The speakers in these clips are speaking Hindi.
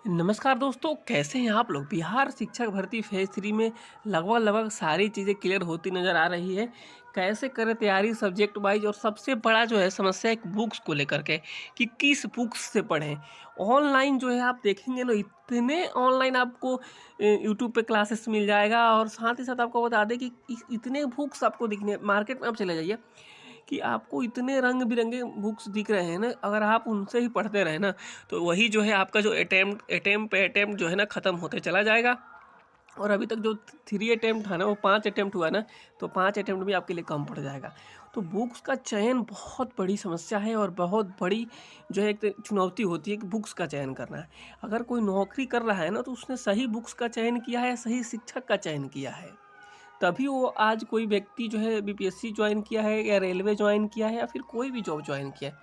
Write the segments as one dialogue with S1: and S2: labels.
S1: नमस्कार दोस्तों, कैसे हैं आप लोग। बिहार शिक्षक भर्ती फेज 3 में लगभग सारी चीज़ें क्लियर होती नज़र आ रही है। कैसे करें तैयारी सब्जेक्ट वाइज, और सबसे बड़ा जो है समस्या एक बुक्स को लेकर के कि किस बुक्स से पढ़ें। ऑनलाइन जो है आप देखेंगे ना, इतने ऑनलाइन आपको यूट्यूब पे क्लासेस मिल जाएगा, और साथ ही साथ आपको बता दें कि इतने बुक्स आपको दिखने मार्केट में आप चले जाइए कि आपको इतने रंग-बिरंगे बुक्स दिख रहे हैं ना, अगर आप उनसे ही पढ़ते रहें ना, तो वही जो है आपका जो अटेम्प्ट पे अटेम्प्ट जो है ना ख़त्म होते चला जाएगा। और अभी तक जो 3 अटेम्प्ट था ना, वो 5 अटेम्प्ट हुआ ना, तो 5 अटेम्प्ट भी आपके लिए कम पड़ जाएगा। तो बुक्स का चयन बहुत बड़ी समस्या है, और बहुत बड़ी जो है एक चुनौती होती है कि बुक्स का चयन करना है। अगर कोई नौकरी कर रहा है ना, तो उसने सही बुक्स का चयन किया है, सही शिक्षक का चयन किया है। तभी वो आज कोई व्यक्ति जो है बीपीएससी ज्वाइन किया है, या रेलवे ज्वाइन किया है, या फिर कोई भी जॉब ज्वाइन किया है,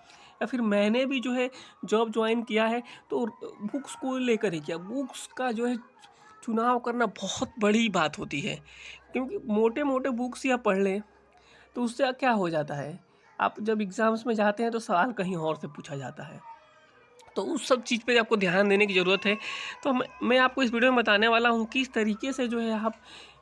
S1: या फिर मैंने भी जो है जॉब ज्वाइन किया है, तो बुक्स को लेकर ही किया। बुक्स का जो है चुनाव करना बहुत बड़ी बात होती है, क्योंकि मोटे मोटे बुक्स या पढ़ लें तो उससे क्या हो जाता है, आप जब एग्ज़ाम्स में जाते हैं तो सवाल कहीं और से पूछा जाता है। तो उस सब चीज़ पे आपको ध्यान देने की ज़रूरत है। तो मैं आपको इस वीडियो में बताने वाला हूँ किस तरीके से जो है आप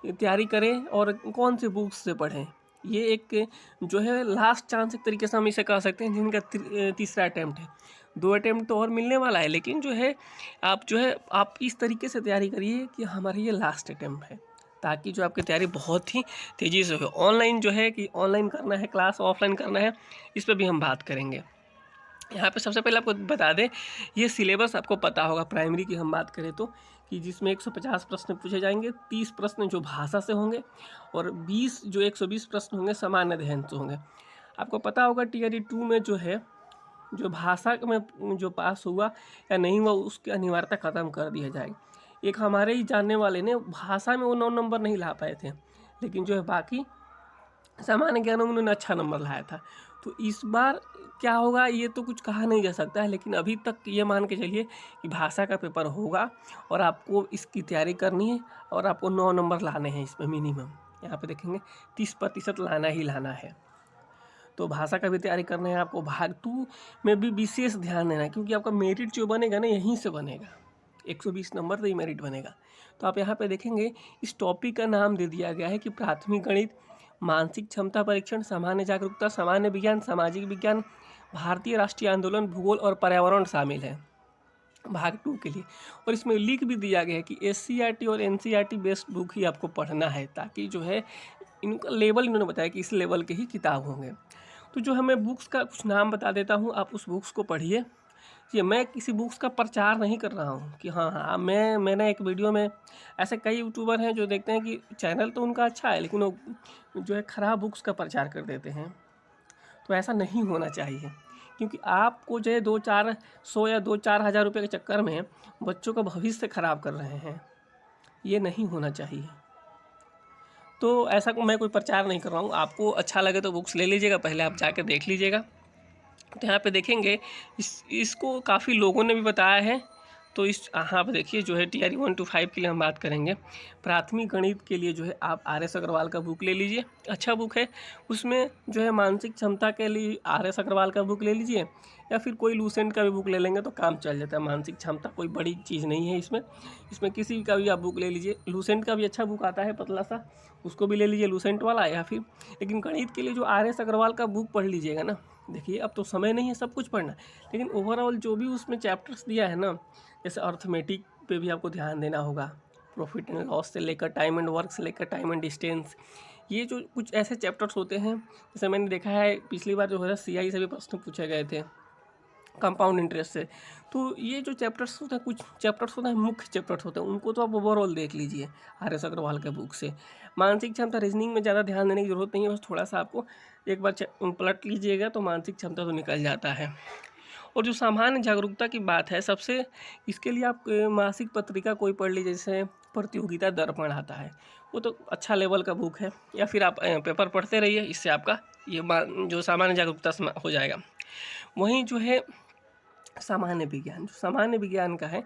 S1: तैयारी करें और कौन से बुक्स से पढ़ें। ये एक जो है लास्ट चांस एक तरीके से हम इसे कह सकते हैं, जिनका तीसरा अटैम्प्ट है। 2 अटैम्प्ट तो और मिलने वाला है, लेकिन जो है आप इस तरीके से तैयारी करिए कि हमारा ये लास्ट अटैम्प्ट है, ताकि जो आपकी तैयारी बहुत ही तेज़ी से हो। ऑनलाइन जो है कि ऑनलाइन करना है क्लास, ऑफलाइन करना है, इस पे भी हम बात करेंगे। यहाँ पे सबसे पहले आपको बता दें, ये सिलेबस आपको पता होगा। प्राइमरी की हम बात करें तो, कि जिसमें 150 प्रश्न पूछे जाएंगे, 30 प्रश्न जो भाषा से होंगे, और 120 प्रश्न होंगे सामान्य अध्ययन से होंगे। आपको पता होगा टीआरई 2 में जो है, जो भाषा में जो पास हुआ या नहीं हुआ, उसकी अनिवार्यता ख़त्म कर दिया जाएगी। एक हमारे ही जानने वाले ने भाषा में वो 9 नंबर नहीं ला पाए थे, लेकिन जो है बाकी सामान्य ज्ञान में उन्होंने अच्छा नंबर लाया था। तो इस बार क्या होगा ये तो कुछ कहा नहीं जा सकता है, लेकिन अभी तक ये मान के चलिए कि भाषा का पेपर होगा, और आपको इसकी तैयारी करनी है, और आपको 9 नंबर लाने हैं इसमें मिनिमम। यहाँ पे देखेंगे 30% लाना ही लाना है। तो भाषा का भी तैयारी करना है आपको। भाग 2 में भी विशेष ध्यान देना है, क्योंकि आपका मेरिट जो बनेगा ना, यहीं से बनेगा। 120 नंबर से ही मेरिट बनेगा। तो आप यहाँ पे देखेंगे इस टॉपिक का नाम दे दिया गया है कि प्राथमिक गणित, मानसिक क्षमता परीक्षण, सामान्य जागरूकता, सामान्य विज्ञान, सामाजिक विज्ञान, भारतीय राष्ट्रीय आंदोलन, भूगोल और पर्यावरण शामिल है भाग 2 के लिए। और इसमें लिख भी दिया गया है कि एससीईआरटी और एनसीईआरटी बेस्ड बुक ही आपको पढ़ना है, ताकि जो है इनका लेवल इन्होंने बताया कि इस लेवल के ही किताब होंगे। तो जो हमें बुक्स का कुछ नाम बता देता हूँ, आप उस बुक्स को पढ़िए। ये मैं किसी बुक्स का प्रचार नहीं कर रहा हूँ कि हाँ मैंने एक वीडियो में, ऐसे कई यूट्यूबर हैं जो देखते हैं कि चैनल तो उनका अच्छा है, लेकिन वो जो है ख़राब बुक्स का प्रचार कर देते हैं। तो ऐसा नहीं होना चाहिए, क्योंकि आपको जो है 2-400 या 2-4 हज़ार रुपये के चक्कर में बच्चों का भविष्य ख़राब कर रहे हैं। ये नहीं होना चाहिए। तो ऐसा मैं कोई प्रचार नहीं कर रहा हूँ। आपको अच्छा लगे तो बुक्स ले लीजिएगा, पहले आप जाके देख लीजिएगा। तो यहाँ पे देखेंगे इसको काफ़ी लोगों ने भी बताया है। तो इस यहाँ पे देखिए जो है टीआरई 1 to 5 के लिए हम बात करेंगे। प्राथमिक गणित के लिए जो है आप आर.एस. अग्रवाल का बुक ले लीजिए, अच्छा बुक है। उसमें जो है मानसिक क्षमता के लिए आर.एस. अग्रवाल का बुक ले लीजिए, या फिर कोई लूसेंट का भी बुक ले लेंगे तो काम चल जाता है। मानसिक क्षमता कोई बड़ी चीज़ नहीं है इसमें किसी का भी आप बुक ले लीजिए। लूसेंट का भी अच्छा बुक आता है पतला सा, उसको भी ले लीजिए लूसेंट वाला। या फिर लेकिन गणित के लिए जो आर.एस. अग्रवाल का बुक पढ़ लीजिएगा ना। देखिए अब तो समय नहीं है सब कुछ पढ़ना, लेकिन ओवरऑल जो भी उसमें चैप्टर्स दिया है ना, जैसे अर्थमेटिक पे भी आपको ध्यान देना होगा, प्रॉफिट एंड लॉस से लेकर टाइम एंड वर्क से लेकर टाइम एंड डिस्टेंस, ये जो कुछ ऐसे चैप्टर्स होते हैं। जैसे मैंने देखा है पिछली बार जो है सीआई से भी प्रश्न पूछे गए थे कंपाउंड इंटरेस्ट से। तो ये जो चैप्टर्स होते हैं, कुछ चैप्टर्स होते हैं मुख्य चैप्टर्स होते हैं, उनको तो आप ओवरऑल देख लीजिए आर.एस. अग्रवाल के बुक से। मानसिक क्षमता रीजनिंग में ज़्यादा ध्यान देने की ज़रूरत नहीं है, बस थोड़ा सा आपको एक बार पलट लीजिएगा तो मानसिक क्षमता तो निकल जाता है। और जो सामान्य जागरूकता की बात है, सबसे इसके लिए आप मासिक पत्रिका कोई पढ़ लीजिए, जैसे प्रतियोगिता दर्पण आता है, वो तो अच्छा लेवल का बुक है। या फिर आप पेपर पढ़ते रहिए, इससे आपका ये जो सामान्य जागरूकता हो जाएगा। वहीं जो है सामान्य विज्ञान का है,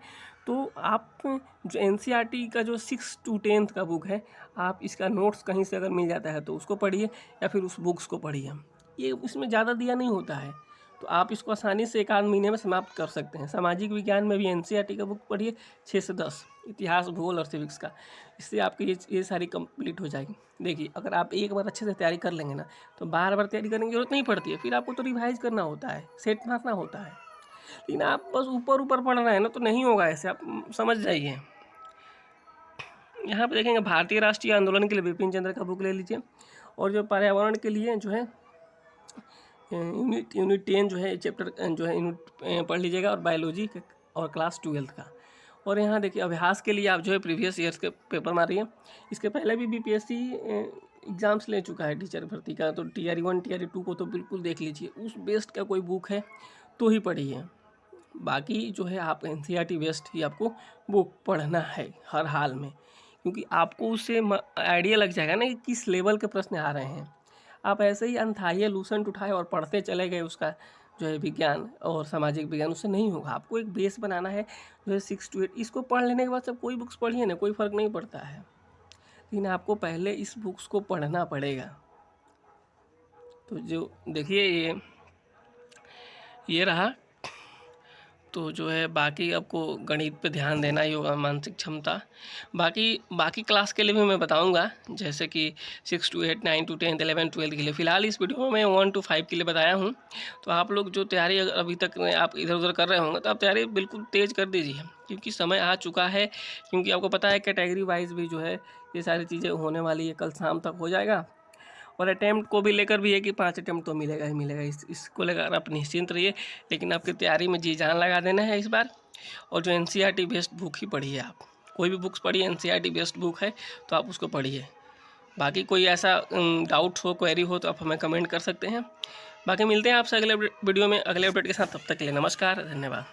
S1: तो आप जो एनसीईआरटी का जो 6 to 10 का बुक है, आप इसका नोट्स कहीं से अगर मिल जाता है तो उसको पढ़िए, या फिर उस बुक्स को पढ़िए। ये उसमें ज़्यादा दिया नहीं होता है, तो आप इसको आसानी से 1 आध महीने में समाप्त कर सकते हैं। सामाजिक विज्ञान में भी एनसीईआरटी का बुक पढ़िए 6 से 10, इतिहास, भूगोल और सिविक्स का। इससे आपकी ये सारी कंप्लीट हो जाएगी। देखिए, अगर आप एक बार अच्छे से तैयारी कर लेंगे ना, तो बार बार तैयारी करने की जरूरत नहीं पड़ती है। फिर आपको तो रिवाइज करना होता है, सेट मारना होता है। लेकिन आप बस ऊपर ऊपर पढ़ रहे हैं ना, तो नहीं होगा ऐसे, आप समझ जाइए। यहाँ पे देखेंगे भारतीय राष्ट्रीय आंदोलन के लिए बिपिन चंद्र का बुक ले लीजिए। और जो पर्यावरण के लिए जो है यूनिट 10 जो है चैप्टर जो है यूनिट पढ़ लीजिएगा, और बायोलॉजी और क्लास 12 का। और यहाँ देखिए अभ्यास के लिए आप जो है प्रीवियस ईयर्स के पेपर मारिए। इसके पहले भी बीपीएससी एग्ज़ाम्स ले चुका है टीचर भर्ती का, तो TRE 1 TRE 2 को तो बिल्कुल देख लीजिए। उस बेस्ड का कोई बुक है तो ही पढ़िए। बाकी जो है आप एनसीईआरटी बेस्ड ही आपको बुक पढ़ना है हर हाल में, क्योंकि आपको उससे आइडिया लग जाएगा ना कि किस लेवल के प्रश्न आ रहे हैं। आप ऐसे ही अनथाइए लूसेंट उठाए और पढ़ते चले गए उसका जो है विज्ञान और सामाजिक विज्ञान, उससे नहीं होगा। आपको एक बेस बनाना है जो है 6 to 8। इसको पढ़ लेने के बाद सब कोई बुक्स पढ़िए ना, कोई फ़र्क नहीं पड़ता है, लेकिन आपको पहले इस बुक्स को पढ़ना पड़ेगा। तो जो देखिए ये रहा। तो जो है बाकी आपको गणित पे ध्यान देना ही होगा, मानसिक क्षमता। बाकी क्लास के लिए भी मैं बताऊंगा, जैसे कि 6 to 8, 9 to 10, 11, 12 के लिए। फ़िलहाल इस वीडियो में 1 to 5 के लिए बताया हूं। तो आप लोग जो तैयारी अगर अभी तक आप इधर उधर कर रहे होंगे, तो आप तैयारी बिल्कुल तेज़ कर दीजिए, क्योंकि समय आ चुका है। क्योंकि आपको पता है कैटेगरी वाइज भी जो है ये सारी चीज़ें होने वाली है, कल शाम तक हो जाएगा। और अटैम्प्ट को भी लेकर भी है कि 5 अटैम्प्ट तो मिलेगा ही मिलेगा, इसको लेकर आप निश्चिंत रहिए। लेकिन आपकी तैयारी में जी जान लगा देना है इस बार। और जो एनसीईआरटी बेस्ड बुक ही पढ़िए, आप कोई भी बुक्स पढ़िए, एनसीईआरटी बेस्ड बुक है तो आप उसको पढ़िए। बाकी कोई ऐसा डाउट हो, क्वेरी हो, तो आप हमें कमेंट कर सकते हैं। बाकी मिलते हैं आपसे अगले वीडियो में अगले अपडेट के साथ। तब तक के लिए नमस्कार, धन्यवाद।